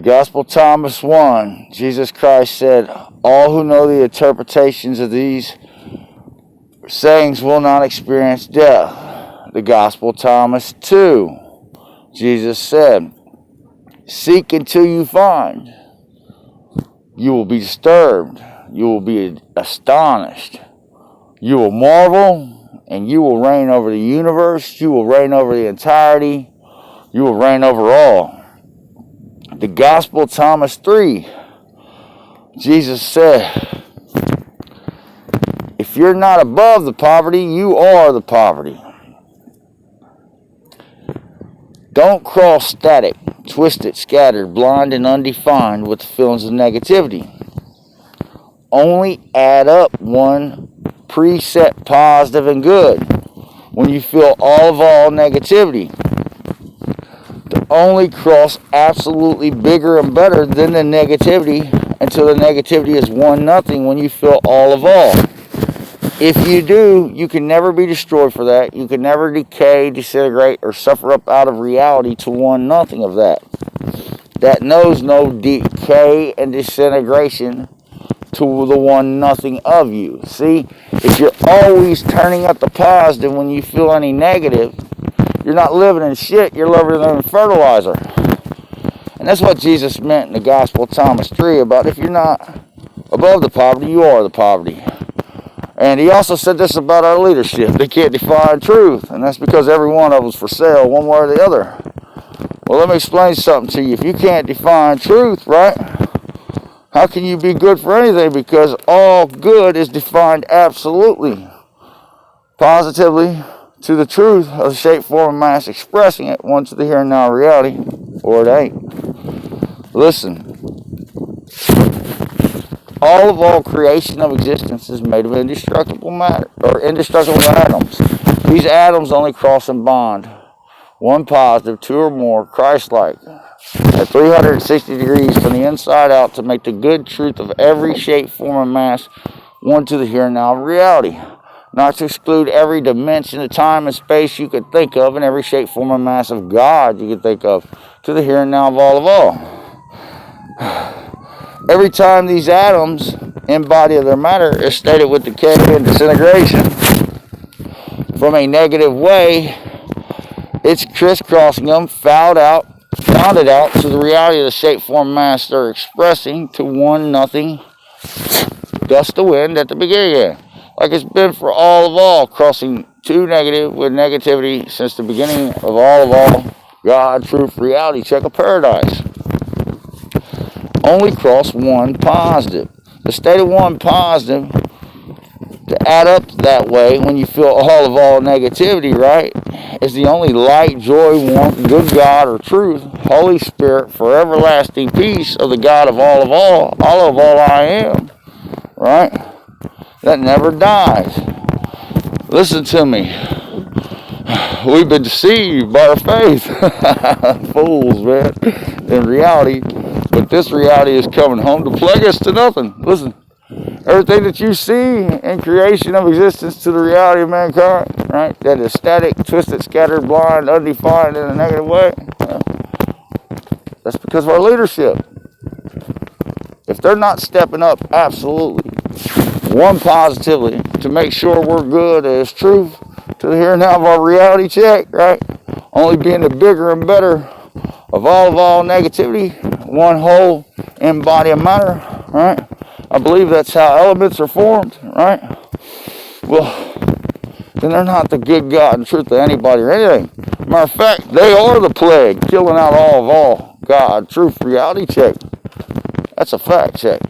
Gospel Thomas 1, Jesus Christ said, all who know the interpretations of these sayings will not experience death. The Gospel Thomas 2, Jesus said, seek until you find. You will be disturbed. You will be astonished. You will marvel, and you will reign over the universe. You will reign over the entirety. You will reign over all. The Gospel Thomas 3, Jesus said, if you're not above the poverty, you are the poverty. Don't cross static, twisted, scattered, blind, and undefined with the feelings of negativity. Only add up one preset positive and good when you feel all negativity. To only cross absolutely bigger and better than the negativity until the negativity is one nothing when you feel all of all. If you do, you can never be destroyed for that. You can never decay, disintegrate, or suffer up out of reality to one nothing of that. That knows no decay and disintegration to the one nothing of you. See, if you're always turning up the positive when you feel any negative, you're not living in shit, you're living in fertilizer. And that's what Jesus meant in the Gospel Thomas 3 about if you're not above the poverty, you are the poverty. And he also said this about our leadership. They can't define truth. And that's because every one of them's for sale, one way or the other. Well, let me explain something to you. If you can't define truth, right, how can you be good for anything? Because all good is defined absolutely, positively, to the truth of the shape, form, and mass expressing it, one to the here and now reality, or it ain't. Listen. All creation of existence is made of indestructible matter, or indestructible atoms. These atoms only cross and bond. One positive, two or more, Christ-like, at 360 degrees from the inside out to make the good truth of every shape, form, and mass one to the here and now reality. Not to exclude every dimension of time and space you could think of, and every shape, form, and mass of God you could think of, to the here and now of all. Every time these atoms embody their matter is stated with decay and disintegration from a negative way, it's crisscrossing them, founded out to the reality of the shape, form, mass they're expressing to one nothing, gust of wind at the beginning. Like it's been for all, crossing two negative with negativity since the beginning of all, God, truth, reality, check of paradise. Only cross one positive. The state of one positive, to add up that way when you feel all negativity, right, is the only light, joy, warmth, good God or truth, Holy Spirit, Foureverlasting peace of the God of all I am, right, that never dies. Listen to me. We've been deceived by our faith. Fools, man. In reality, but this reality is coming home to plague us to nothing. Listen, everything that you see in creation of existence to the reality of mankind, right, that is static, twisted, scattered, blind, undefined in a negative way, that's because of our leadership. If they're not stepping up absolutely, one positively, to make sure we're good as truth to the here and now of our reality check, right, only being the bigger and better of all negativity, one whole embodied matter, right? I believe that's how elements are formed, right? Well, then they're not the good God and truth of anybody or anything. Matter of fact, they are the plague, killing out all, God, truth, reality check. That's a fact check.